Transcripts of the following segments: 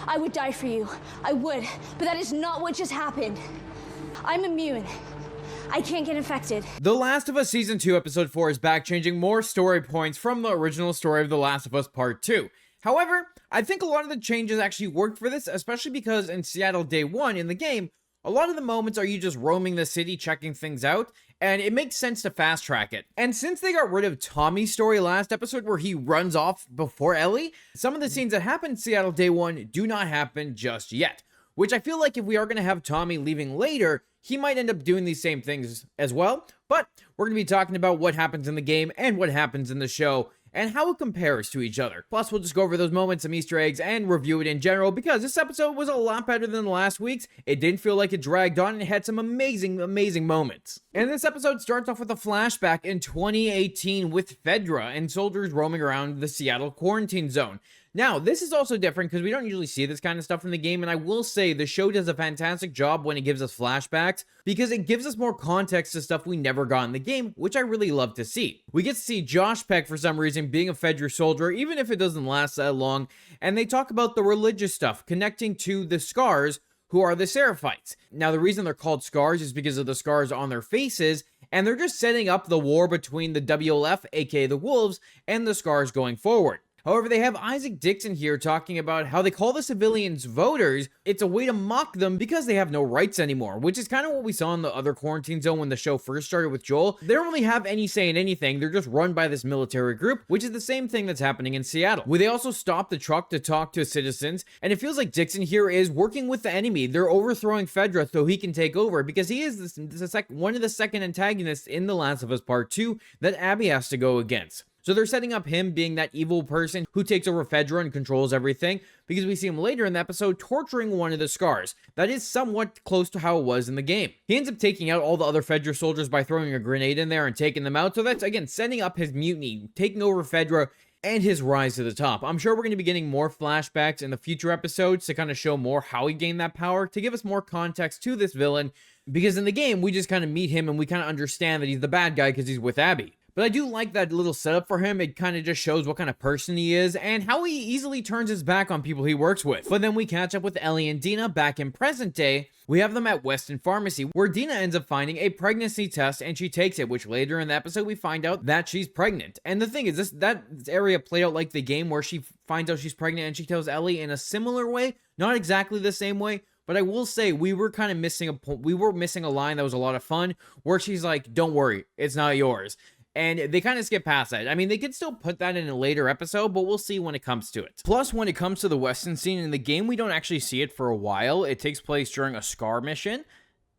I would die for you. I would, but that is not what just happened. I'm immune. I can't get infected. The Last of Us Season 2 Episode 4 is back, changing more story points from the original story of The Last of Us Part 2. However, I think a lot of the changes actually worked for this, especially because in Seattle Day 1 in the game, a lot of the moments are you just roaming the city, checking things out, and it makes sense to fast track it. And since they got rid of Tommy's story last episode where he runs off before Ellie, some of the scenes that happen in Seattle Day 1 do not happen just yet. Which I feel like if we are going to have Tommy leaving later, he might end up doing these same things as well. But we're going to be talking about what happens in the game and what happens in the show and how it compares to each other. Plus, we'll just go over those moments, some Easter eggs, and review it in general because this episode was a lot better than last week's. It didn't feel like it dragged on and it had some amazing, amazing moments. And this episode starts off with a flashback in 2018 with Fedra and soldiers roaming around the Seattle quarantine zone. Now, this is also different because we don't usually see this kind of stuff in the game, and I will say the show does a fantastic job when it gives us flashbacks because it gives us more context to stuff we never got in the game, which I really love to see. We get to see Josh Peck for some reason being a Fedra soldier, even if it doesn't last that long, and they talk about the religious stuff connecting to the Scars, who are the Seraphites. Now, the reason they're called Scars is because of the scars on their faces, and they're just setting up the war between the WLF, aka the Wolves, and the Scars going forward. However, they have Isaac Dixon here talking about how they call the civilians voters. It's a way to mock them because they have no rights anymore, which is kind of what we saw in the other quarantine zone when the show first started with Joel. They don't really have any say in anything. They're just run by this military group, which is the same thing that's happening in Seattle, where they also stop the truck to talk to citizens. And it feels like Dixon here is working with the enemy. They're overthrowing Fedra so he can take over because he is one of the second antagonists in The Last of Us Part 2 that Abby has to go against. So they're setting up him being that evil person who takes over Fedra and controls everything, because we see him later in the episode torturing one of the Scars. That is somewhat close to how it was in the game. He ends up taking out all the other Fedra soldiers by throwing a grenade in there and taking them out. So that's, again, setting up his mutiny, taking over Fedra, and his rise to the top. I'm sure we're going to be getting more flashbacks in the future episodes to kind of show more how he gained that power, to give us more context to this villain, because in the game, we just kind of meet him and we kind of understand that he's the bad guy because he's with Abby. But I do like that little setup for him. It kind of just shows what kind of person he is and how he easily turns his back on people he works with. But then we catch up with Ellie and Dina back in present day. We have them at Weston Pharmacy, where Dina ends up finding a pregnancy test and she takes it, which later in the episode we find out that she's pregnant. And the thing is, that area played out like the game where she finds out she's pregnant and she tells Ellie in a similar way, not exactly the same way. But I will say we were kind of missing a line that was a lot of fun, where she's like, "Don't worry, it's not yours." And they kind of skip past that. I mean, they could still put that in a later episode, but we'll see when it comes to it. Plus, when it comes to the Weston scene in the game, we don't actually see it for a while. It takes place during a Scar mission.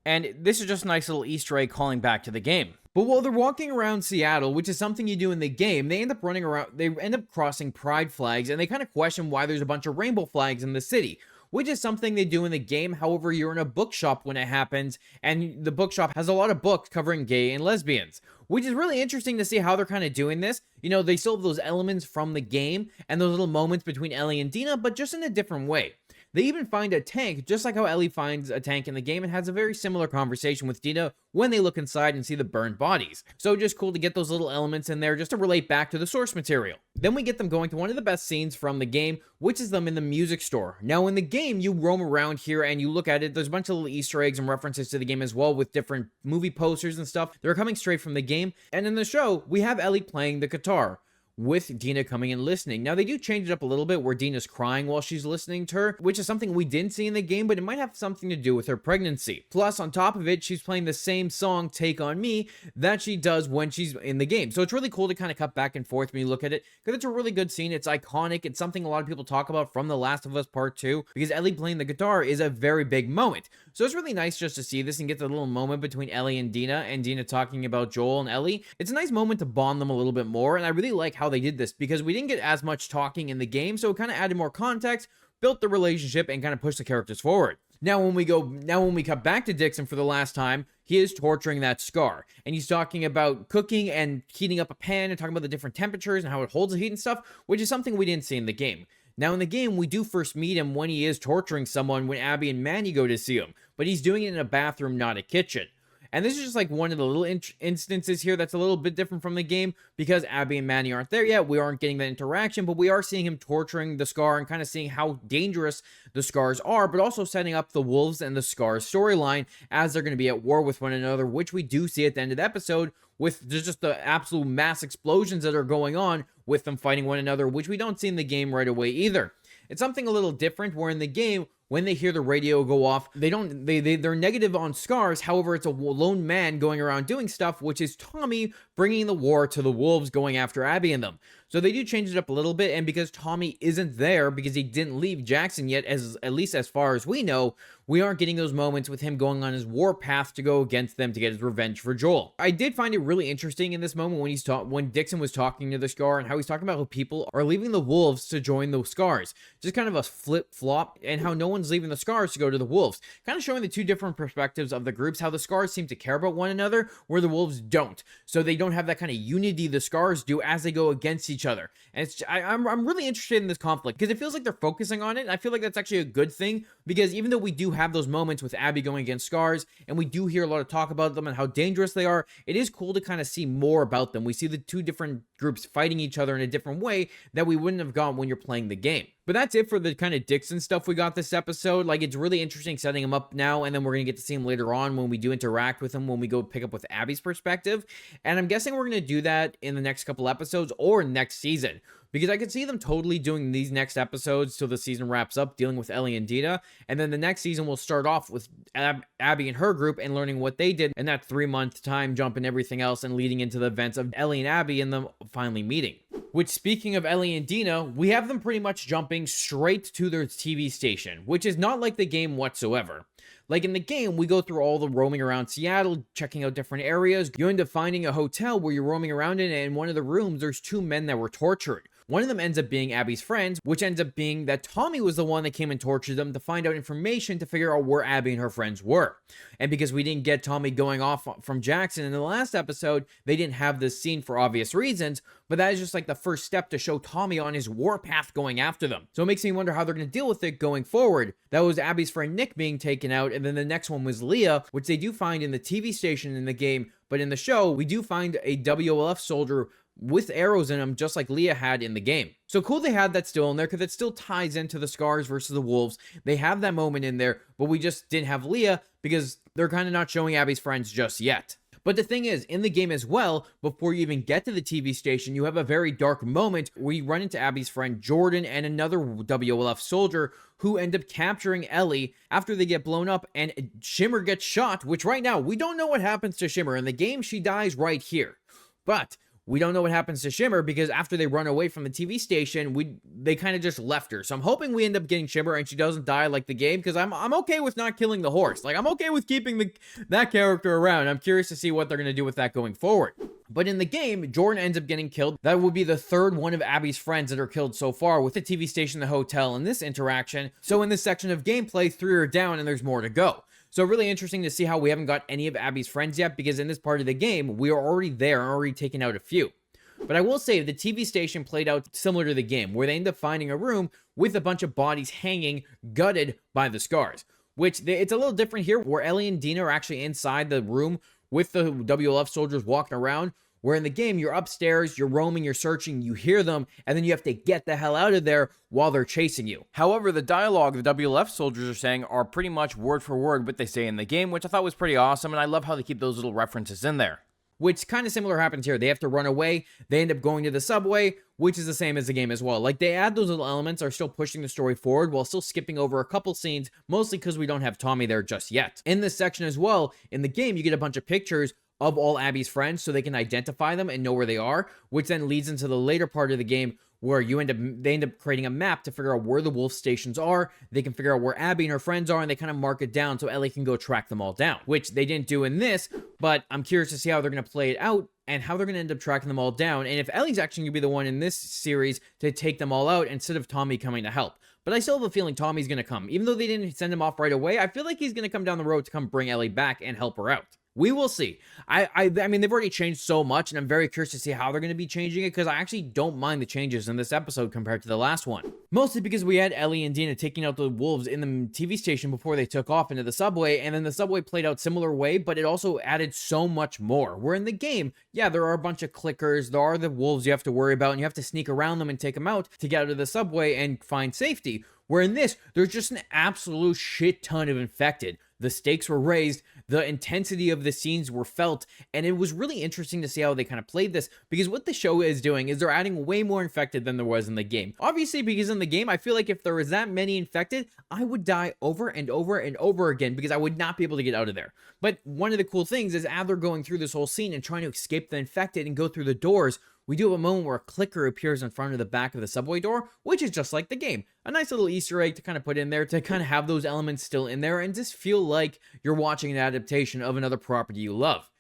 And this is just a nice little Easter egg calling back to the game. But while they're walking around Seattle, which is something you do in the game, they end up crossing pride flags, and they kind of question why there's a bunch of rainbow flags in the city, which is something they do in the game. However, you're in a bookshop when it happens, and the bookshop has a lot of books covering gay and lesbians, which is really interesting to see how they're kind of doing this. You know, they still have those elements from the game and those little moments between Ellie and Dina, but just in a different way. They even find a tank, just like how Ellie finds a tank in the game, and has a very similar conversation with Dina when they look inside and see the burned bodies. So just cool to get those little elements in there just to relate back to the source material. Then we get them going to one of the best scenes from the game, which is them in the music store. Now in the game, you roam around here and you look at it, there's a bunch of little Easter eggs and references to the game as well, with different movie posters and stuff. They're coming straight from the game. And in the show, we have Ellie playing the guitar, with Dina coming and listening. Now, they do change it up a little bit where Dina's crying while she's listening to her, which is something we didn't see in the game, but it might have something to do with her pregnancy. Plus, on top of it, she's playing the same song, Take On Me, that she does when she's in the game. So it's really cool to kind of cut back and forth when you look at it, because it's a really good scene. It's iconic. It's something a lot of people talk about from The Last of Us Part 2, because Ellie playing the guitar is a very big moment. So it's really nice just to see this and get the little moment between Ellie and Dina talking about Joel and Ellie. It's a nice moment to bond them a little bit more, and I really like how they did this, because we didn't get as much talking in the game, so it kind of added more context, built the relationship, and kind of pushed the characters forward. Now when we cut back to Dixon for the last time, he is torturing that Scar, and he's talking about cooking and heating up a pan and talking about the different temperatures and how it holds the heat and stuff, which is something we didn't see in the game. Now in the game, we do first meet him when he is torturing someone when Abby and Manny go to see him, but he's doing it in a bathroom, not a kitchen. And this is just like one of the little instances here that's a little bit different from the game, because Abby and Manny aren't there yet. We aren't getting that interaction, but we are seeing him torturing the Scar and kind of seeing how dangerous the Scars are, but also setting up the Wolves and the Scars storyline as they're going to be at war with one another, which we do see at the end of the episode with just the absolute mass explosions that are going on with them fighting one another, which we don't see in the game right away either. It's something a little different, where in the game, when they hear the radio go off, they're negative on Scars. However, it's a lone man going around doing stuff, which is Tommy bringing the war to the Wolves, going after Abby and them. So they do change it up a little bit, and because Tommy isn't there, because he didn't leave Jackson yet, at least as far as we know, we aren't getting those moments with him going on his war path to go against them to get his revenge for Joel. I did find it really interesting in this moment when Dixon was talking to the Scar, and how he's talking about how people are leaving the Wolves to join the Scars. Just kind of a flip-flop, and how no one's leaving the Scars to go to the Wolves. Kind of showing the two different perspectives of the groups, how the Scars seem to care about one another, where the Wolves don't. So they don't have that kind of unity the Scars do as they go against each other. And I'm really interested in this conflict, because it feels like they're focusing on it, and I feel like that's actually a good thing, because even though we do have those moments with Abby going against Scars, and we do hear a lot of talk about them and how dangerous they are, it is cool to kind of see more about them. We see the two different groups fighting each other in a different way that we wouldn't have gotten when you're playing the game. But that's it for the kind of Dixon stuff we got this episode. Like, it's really interesting setting him up now, and then we're going to get to see him later on when we do interact with him, when we go pick up with Abby's perspective. And I'm guessing we're going to do that in the next couple episodes or next season, because I could see them totally doing these next episodes till the season wraps up, dealing with Ellie and Dina. And then the next season will start off with Abby and her group and learning what they did in that 3-month time jump and everything else, and leading into the events of Ellie and Abby and them finally meeting. Which, speaking of Ellie and Dina, we have them pretty much jumping straight to their TV station, which is not like the game whatsoever. Like in the game, we go through all the roaming around Seattle, checking out different areas. You end up finding a hotel where you're roaming around in, and in one of the rooms, there's 2 men that were tortured. One of them ends up being Abby's friends, which ends up being that Tommy was the one that came and tortured them to find out information to figure out where Abby and her friends were. And because we didn't get Tommy going off from Jackson in the last episode, they didn't have this scene for obvious reasons, but that is just like the first step to show Tommy on his war path going after them. So it makes me wonder how they're going to deal with it going forward. That was Abby's friend Nick being taken out, and then the next one was Leah, which they do find in the TV station in the game, but in the show, we do find a WLF soldier with arrows in them, just like Leah had in the game. So cool they had that still in there, because it still ties into the Scars versus the Wolves. They have that moment in there, but we just didn't have Leah because they're kind of not showing Abby's friends just yet. But the thing is, in the game as well, before you even get to the TV station, you have a very dark moment where you run into Abby's friend Jordan and another WLF soldier who end up capturing Ellie after they get blown up, and Shimmer gets shot, which right now, we don't know what happens to Shimmer. In the game, she dies right here. But we don't know what happens to Shimmer, because after they run away from the TV station, they kind of just left her. So I'm hoping we end up getting Shimmer and she doesn't die like the game, because I'm okay with not killing the horse. Like, I'm okay with keeping that character around. I'm curious to see what they're going to do with that going forward. But in the game, Jordan ends up getting killed. That would be the 3rd one of Abby's friends that are killed so far, with the TV station, the hotel, and this interaction. So in this section of gameplay, 3 are down and there's more to go. So really interesting to see how we haven't got any of Abby's friends yet, because in this part of the game, we are already there and already taken out a few. But I will say the TV station played out similar to the game, where they end up finding a room with a bunch of bodies hanging, gutted by the Scars. Which, it's a little different here, where Ellie and Dina are actually inside the room with the WLF soldiers walking around, where in the game, you're upstairs, you're roaming, you're searching, you hear them, and then you have to get the hell out of there while they're chasing you. However, the dialogue the WLF soldiers are saying are pretty much word for word what they say in the game, which I thought was pretty awesome, and I love how they keep those little references in there. Which kind of similar happens here. They have to run away. They end up going to the subway, which is the same as the game as well. Like, they add those little elements, are still pushing the story forward while still skipping over a couple scenes, mostly because we don't have Tommy there just yet. In this section as well, in the game, you get a bunch of pictures of all Abby's friends so they can identify them and know where they are, which then leads into the later part of the game where they end up creating a map to figure out where the wolf stations are. They can figure out where Abby and her friends are, and they kind of mark it down so Ellie can go track them all down, which they didn't do in this, but I'm curious to see how they're going to play it out and how they're going to end up tracking them all down, and if Ellie's actually going to be the one in this series to take them all out instead of Tommy coming to help. But I still have a feeling Tommy's going to come. Even though they didn't send him off right away, I feel like he's going to come down the road to come bring Ellie back and help her out. We will see. I mean, they've already changed so much, and I'm very curious to see how they're going to be changing it, because I actually don't mind the changes in this episode compared to the last one. Mostly because we had Ellie and Dina taking out the wolves in the TV station before they took off into the subway, and then the subway played out similar way, but it also added so much more. Where in the game, yeah, there are a bunch of clickers, there are the wolves you have to worry about, and you have to sneak around them and take them out to get out of the subway and find safety. Where in this, there's just an absolute shit ton of infected. The stakes were raised, the intensity of the scenes were felt, and it was really interesting to see how they kind of played this, because what the show is doing is they're adding way more infected than there was in the game. Obviously, because in the game, I feel like if there was that many infected, I would die over and over and over again, because I would not be able to get out of there. But one of the cool things is, as they're going through this whole scene and trying to escape the infected and go through the doors, we do have a moment where a clicker appears in front of the back of the subway door, which is just like the game. A nice little Easter egg to kind of put in there to kind of have those elements still in there and just feel like you're watching an adaptation of another property you love.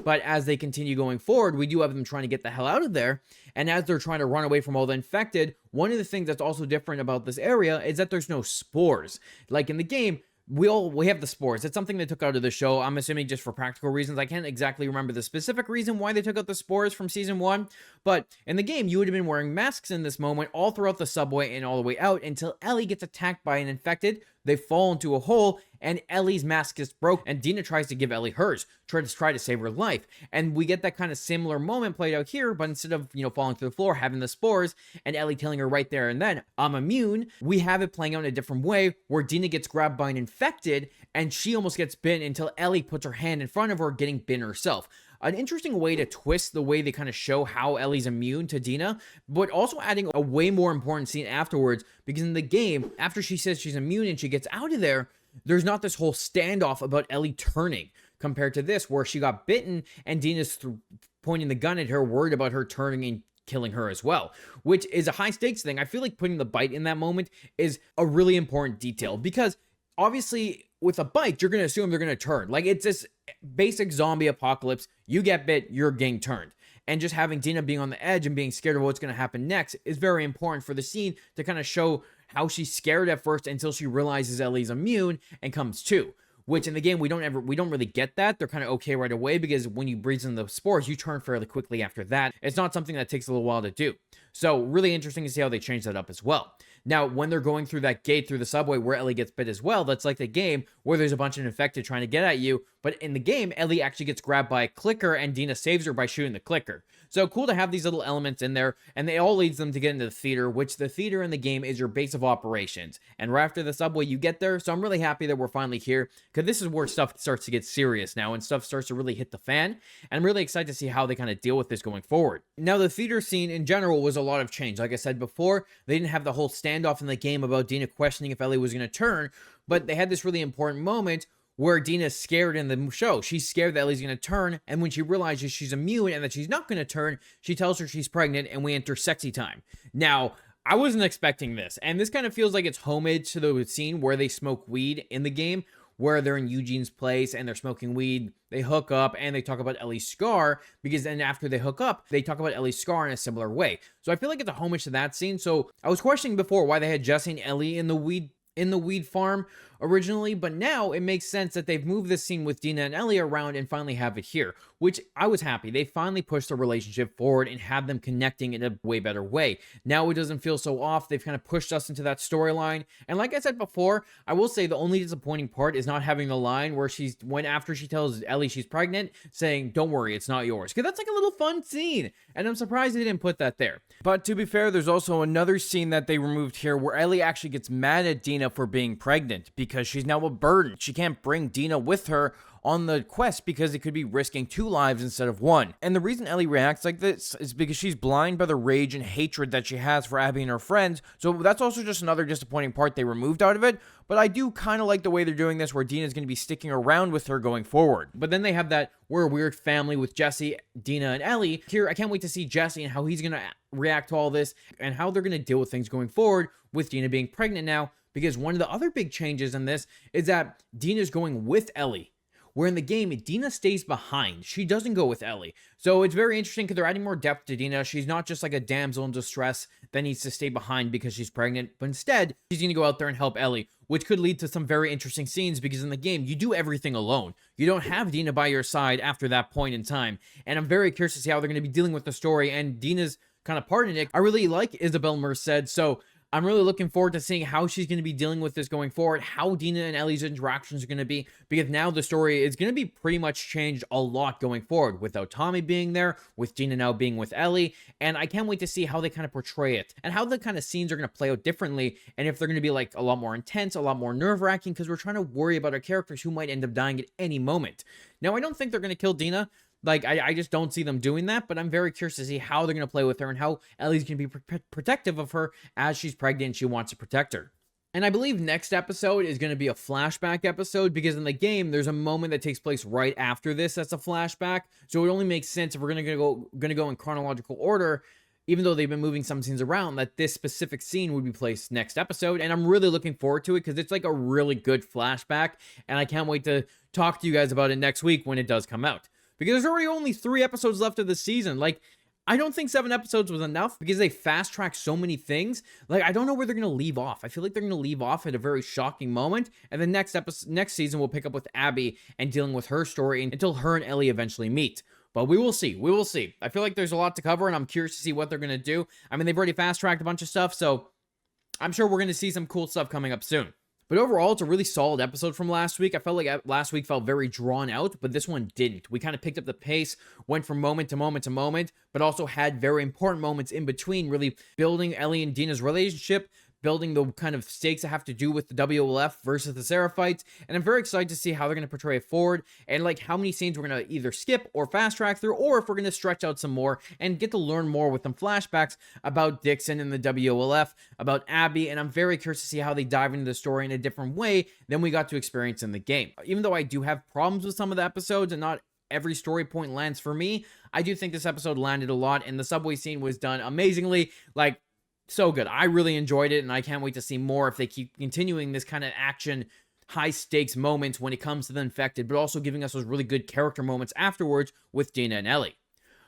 But as they continue going forward, we do have them trying to get the hell out of there. And as they're trying to run away from all the infected, one of the things that's also different about this area is that there's no spores. Like in the game, we have the spores. It's something they took out of the show. I'm assuming just for practical reasons. I can't exactly remember the specific reason why they took out the spores from season 1, but in the game, you would have been wearing masks in this moment all throughout the subway and all the way out until Ellie gets attacked by an infected. They fall into a hole, and Ellie's mask is broke, and Dina tries to give Ellie hers, try to save her life. And we get that kind of similar moment played out here, but instead of, falling to the floor, having the spores, and Ellie telling her right there and then, I'm immune, we have it playing out in a different way, where Dina gets grabbed by an infected, and she almost gets bitten until Ellie puts her hand in front of her, getting bitten herself. An interesting way to twist the way they kind of show how Ellie's immune to Dina, but also adding a way more important scene afterwards, because in the game, after she says she's immune and she gets out of there, there's not this whole standoff about Ellie turning, compared to this, where she got bitten and Dina's pointing the gun at her, worried about her turning and killing her as well, which is a high stakes thing. I feel like putting the bite in that moment is a really important detail, because obviously with a bite, you're going to assume they're going to turn. Like, it's this basic zombie apocalypse. You get bit, you're getting turned. And just having Dina being on the edge and being scared of what's going to happen next is very important for the scene to kind of show how she's scared at first until she realizes Ellie's immune and comes to. Which in the game, we don't really get that. They're kind of okay right away, because when you breathe in the spores, you turn fairly quickly after that. It's not something that takes a little while to do. So really interesting to see how they change that up as well. Now, when they're going through that gate through the subway where Ellie gets bit as well, that's like the game where there's a bunch of infected trying to get at you. But in the game, Ellie actually gets grabbed by a clicker, and Dina saves her by shooting the clicker. So cool to have these little elements in there, and they all leads them to get into the theater, which the theater in the game is your base of operations. And right after the subway, you get there. So I'm really happy that we're finally here, because this is where stuff starts to get serious now, and stuff starts to really hit the fan. And I'm really excited to see how they kind of deal with this going forward. Now, the theater scene in general was a lot of change. Like I said before, they didn't have the whole standoff in the game about Dina questioning if Ellie was going to turn, but they had this really important moment where Dina's scared in the show. She's scared that Ellie's going to turn, and when she realizes she's immune and that she's not going to turn, she tells her she's pregnant, and we enter sexy time. Now, I wasn't expecting this, and this kind of feels like it's homage to the scene where they smoke weed in the game, where they're in Eugene's place and they're smoking weed. They hook up and they talk about Ellie's scar, because then after they hook up, they talk about Ellie's scar in a similar way. So I feel like it's a homage to that scene. So I was questioning before why they had Jesse and Ellie in the weed farm originally, but now it makes sense that they've moved this scene with Dina and Ellie around and finally have it here, which I was happy. They finally pushed the relationship forward and have them connecting in a way better way. Now it doesn't feel so off. They've kind of pushed us into that storyline. And like I said before, I will say the only disappointing part is not having the line where after she tells Ellie she's pregnant, saying, don't worry, it's not yours. Because that's like a little fun scene. And I'm surprised they didn't put that there. But to be fair, there's also another scene that they removed here where Ellie actually gets mad at Dina for being pregnant, because she's now a burden. She can't bring Dina with her on the quest because it could be risking 2 lives instead of 1. And the reason Ellie reacts like this is because she's blind by the rage and hatred that she has for Abby and her friends. So that's also just another disappointing part they removed out of it. But I do kind of like the way they're doing this, where Dina's going to be sticking around with her going forward. But then they have that we're a weird family with Jesse, Dina, and Ellie. Here, I can't wait to see Jesse and how he's going to react to all this, and how they're going to deal with things going forward with Dina being pregnant now. Because one of the other big changes in this is that Dina's going with Ellie, where in the game, Dina stays behind. She doesn't go with Ellie. So it's very interesting because they're adding more depth to Dina. She's not just like a damsel in distress that needs to stay behind because she's pregnant, but instead, she's going to go out there and help Ellie, which could lead to some very interesting scenes because in the game, you do everything alone. You don't have Dina by your side after that point in time. And I'm very curious to see how they're going to be dealing with the story and Dina's kind of part in it. I really like Isabel Merced, so I'm really looking forward to seeing how she's going to be dealing with this going forward, how Dina and Ellie's interactions are going to be, because now the story is going to be pretty much changed a lot going forward, without Tommy being there, with Dina now being with Ellie, and I can't wait to see how they kind of portray it, and how the kind of scenes are going to play out differently, and if they're going to be like a lot more intense, a lot more nerve-wracking, because we're trying to worry about our characters who might end up dying at any moment. Now, I don't think they're going to kill Dina. Like, I just don't see them doing that, but I'm very curious to see how they're going to play with her and how Ellie's going to be protective of her as she's pregnant and she wants to protect her. And I believe next episode is going to be a flashback episode because in the game, there's a moment that takes place right after this that's a flashback. So it only makes sense if we're going to go in chronological order, even though they've been moving some scenes around, that this specific scene would be placed next episode. And I'm really looking forward to it because it's like a really good flashback. And I can't wait to talk to you guys about it next week when it does come out. Because there's already only 3 episodes left of the season. Like, I don't think 7 episodes was enough because they fast-tracked so many things. Like, I don't know where they're going to leave off. I feel like they're going to leave off at a very shocking moment. And the next season, we'll pick up with Abby and dealing with her story until her and Ellie eventually meet. But we will see. We will see. I feel like there's a lot to cover, and I'm curious to see what they're going to do. I mean, they've already fast-tracked a bunch of stuff, so I'm sure we're going to see some cool stuff coming up soon. But overall, it's a really solid episode from last week. I felt like last week felt very drawn out, but this one didn't. We kind of picked up the pace, went from moment to moment to moment, but also had very important moments in between, really building Ellie and Dina's relationship, building the kind of stakes that have to do with the WLF versus the Seraphites, and I'm very excited to see how they're going to portray it forward, and like how many scenes we're going to either skip or fast track through, or if we're going to stretch out some more and get to learn more with some flashbacks about Dixon and the WLF, about Abby, and I'm very curious to see how they dive into the story in a different way than we got to experience in the game. Even though I do have problems with some of the episodes and not every story point lands for me, I do think this episode landed a lot, and the subway scene was done amazingly. Like, so good. I really enjoyed it, and I can't wait to see more if they keep continuing this kind of action, high-stakes moments when it comes to the infected, but also giving us those really good character moments afterwards with Dina and Ellie.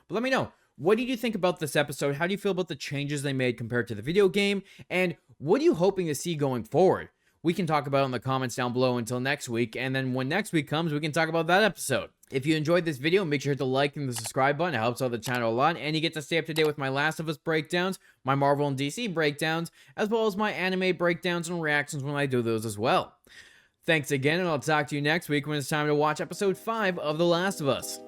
But let me know, what did you think about this episode? How do you feel about the changes they made compared to the video game? And what are you hoping to see going forward? We can talk about it in the comments down below until next week, and then when next week comes, we can talk about that episode. If you enjoyed this video, make sure to hit the like and the subscribe button. It helps out the channel a lot, and you get to stay up to date with my Last of Us breakdowns, my Marvel and DC breakdowns, as well as my anime breakdowns and reactions when I do those as well. Thanks again, and I'll talk to you next week when it's time to watch episode 5 of The Last of Us.